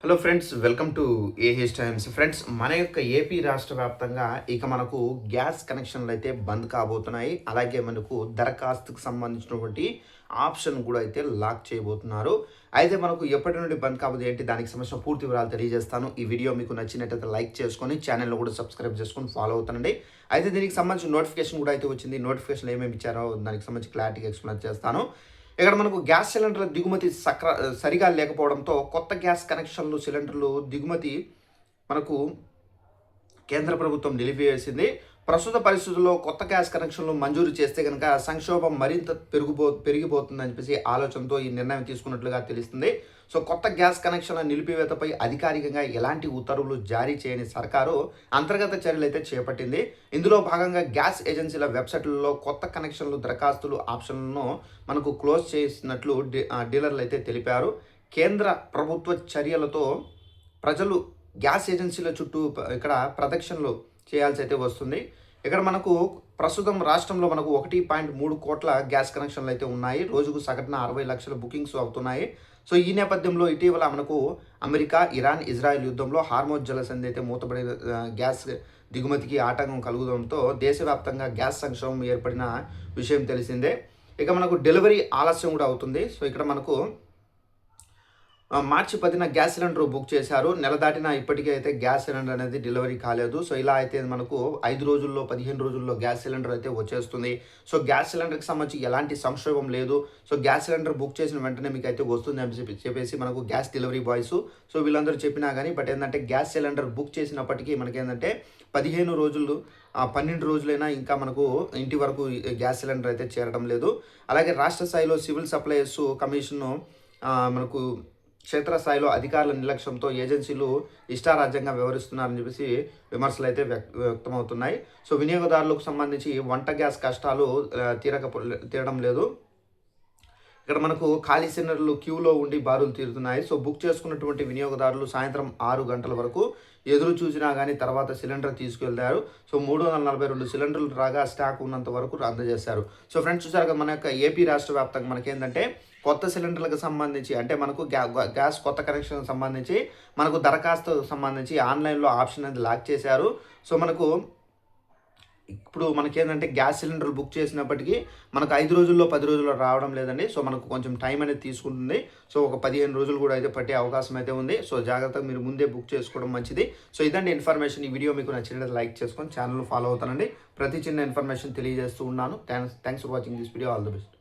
Hello friends, welcome to AH times. Friends, మన యొక్క AP రాష్ట్ర వ్యాప్తంగా ఇక మనకు గ్యాస్ కనెక్షన్లు అయితే బంద్ కాబోతున్నాయి. అలాగే మనకు దరఖాస్తుకు సంబంధించినటువంటి ఆప్షన్ కూడా అయితే లాక్ చేయబోతున్నారు. అయితే మనకు ఎప్పటి నుండి బంద్ కాబోతుంది ఏంటి, దానికి సంబంధించిన పూర్తి వివరాలు తెలియజేస్తాను. ఈ వీడియో మీకు నచ్చినట్లయితే లైక్ చేసుకొని ఛానల్లో కూడా సబ్స్క్రైబ్ చేసుకొని ఫాలో అవుతానండి. అయితే దీనికి సంబంధించిన నోటిఫికేషన్ కూడా అయితే వచ్చింది. నోటిఫికేషన్ ఏమేమి ఇచ్చారో దానికి సంబంధించి క్లారిటీగా ఎక్స్ప్లెయిన్ చేస్తాను. ఇక్కడ మనకు గ్యాస్ సిలిండర్ల దిగుమతి సరిగా లేకపోవడంతో కొత్త గ్యాస్ కనెక్షన్లు సిలిండర్లు దిగుమతి మనకు కేంద్ర ప్రభుత్వం నిలిపివేసింది. ప్రస్తుత పరిస్థితుల్లో కొత్త గ్యాస్ కనెక్షన్లు మంజూరు చేస్తే కనుక సంక్షోభం మరింత పెరిగిపోతుందని చెప్పేసి ఆలోచనతో ఈ నిర్ణయం తీసుకున్నట్లుగా తెలుస్తుంది. సో కొత్త గ్యాస్ కనెక్షన్ల నిలిపివేతపై అధికారికంగా ఎలాంటి ఉత్తర్వులు జారీ చేయని సర్కారు అంతర్గత చర్యలు అయితే చేపట్టింది. ఇందులో భాగంగా గ్యాస్ ఏజెన్సీల వెబ్సైట్లలో కొత్త కనెక్షన్లు దరఖాస్తులు ఆప్షన్లను మనకు క్లోజ్ చేసినట్లు డీలర్లు అయితే తెలిపారు. కేంద్ర ప్రభుత్వ చర్యలతో ప్రజలు గ్యాస్ ఏజెన్సీల చుట్టూ ఇక్కడ ప్రదక్షిణలు చేయాల్సి అయితే వస్తుంది. ఇక్కడ మనకు ప్రస్తుతం రాష్ట్రంలో మనకు 1.3 కోట్ల గ్యాస్ కనెక్షన్లు అయితే ఉన్నాయి. రోజుకు సగటున 60 లక్షల బుకింగ్స్ అవుతున్నాయి. సో ఈ నేపథ్యంలో ఇటీవల మనకు అమెరికా, ఇరాన్, ఇజ్రాయెల్ యుద్ధంలో హార్మోజ్ జలసంధి అయితే మూతపడిన గ్యాస్ దిగుమతికి ఆటంకం కలుగడంతో దేశవ్యాప్తంగా గ్యాస్ సంక్షోభం ఏర్పడిన విషయం తెలిసిందే. ఇక మనకు డెలివరీ ఆలస్యం కూడా అవుతుంది. సో ఇక్కడ మనకు మార్చి 10న గ్యాస్ సిలిండర్ బుక్ చేశారు. నెల దాటినా ఇప్పటికీ అయితే గ్యాస్ సిలిండర్ అనేది డెలివరీ కాలేదు. సో ఇలా అయితే మనకు 5 రోజుల్లో 15 రోజుల్లో గ్యాస్ సిలిండర్ అయితే వచ్చేస్తుంది. సో గ్యాస్ సిలిండర్కి సంబంధించి ఎలాంటి సంక్షోభం లేదు. సో గ్యాస్ సిలిండర్ బుక్ చేసిన వెంటనే మీకు అయితే వస్తుంది అని చెప్పేసి మనకు గ్యాస్ డెలివరీ బాయ్స్ సో వీళ్ళందరూ చెప్పినా కానీ బట్ ఏంటంటే గ్యాస్ సిలిండర్ బుక్ చేసినప్పటికీ మనకేంటంటే 15 రోజులు 12 రోజులైనా ఇంకా మనకు ఇంటి వరకు గ్యాస్ సిలిండర్ అయితే చేరడం లేదు. అలాగే రాష్ట్ర స్థాయిలో సివిల్ సప్లైస్ కమిషన్ మనకు క్షేత్రస్థాయిలో అధికారుల నిర్లక్ష్యంతో ఏజెన్సీలు ఇష్టారాజ్యంగా వ్యవహరిస్తున్నారని చెప్పేసి విమర్శలు అయితే వ్యక్తమవుతున్నాయి. సో వినియోగదారులకు సంబంధించి వంట గ్యాస్ కష్టాలు తీరడం లేదు. ఇక్కడ మనకు ఖాళీ సిలిండర్లు క్యూలో ఉండి బారులు తీరుతున్నాయి. సో బుక్ చేసుకున్నటువంటి వినియోగదారులు సాయంత్రం 6 గంటల వరకు ఎదురు చూసినా కానీ తర్వాత సిలిండర్ తీసుకెళ్తారు. సో 342 సిలిండర్లు రాగా స్టాక్ ఉన్నంత వరకు అందజేశారు. సో ఫ్రెండ్స్, చూసారు కదా, మన యొక్క ఏపీ రాష్ట్ర వ్యాప్తంగా మనకేంటంటే కొత్త సిలిండర్లకు సంబంధించి అంటే మనకు గ్యాస్ కొత్త కనెక్షన్కి సంబంధించి మనకు దరఖాస్తు సంబంధించి ఆన్లైన్లో ఆప్షన్ అనేది లాక్ చేశారు. సో మనకు ఇప్పుడు మనకేంటంటే గ్యాస్ సిలిండర్ బుక్ చేసినప్పటికీ మనకు 5 రోజుల్లో 10 రోజుల్లో రావడం లేదండి. సో మనకు కొంచెం టైం అనేది తీసుకుంటుంది. సో ఒక 15 రోజులు కూడా అయితే పట్టే అవకాశం అయితే ఉంది. సో జాగ్రత్తగా మీరు ముందే బుక్ చేసుకోవడం మంచిది. సో ఇదండి ఇన్ఫర్మేషన్. ఈ వీడియో మీకు నచ్చినట్లయితే లైక్ చేసుకొని ఛానల్ ఫాలో అవుతానండి. ప్రతి చిన్న ఇన్ఫర్మేషన్ తెలియజేస్తూ ఉన్నాను. Thanks for watching this video. All the best.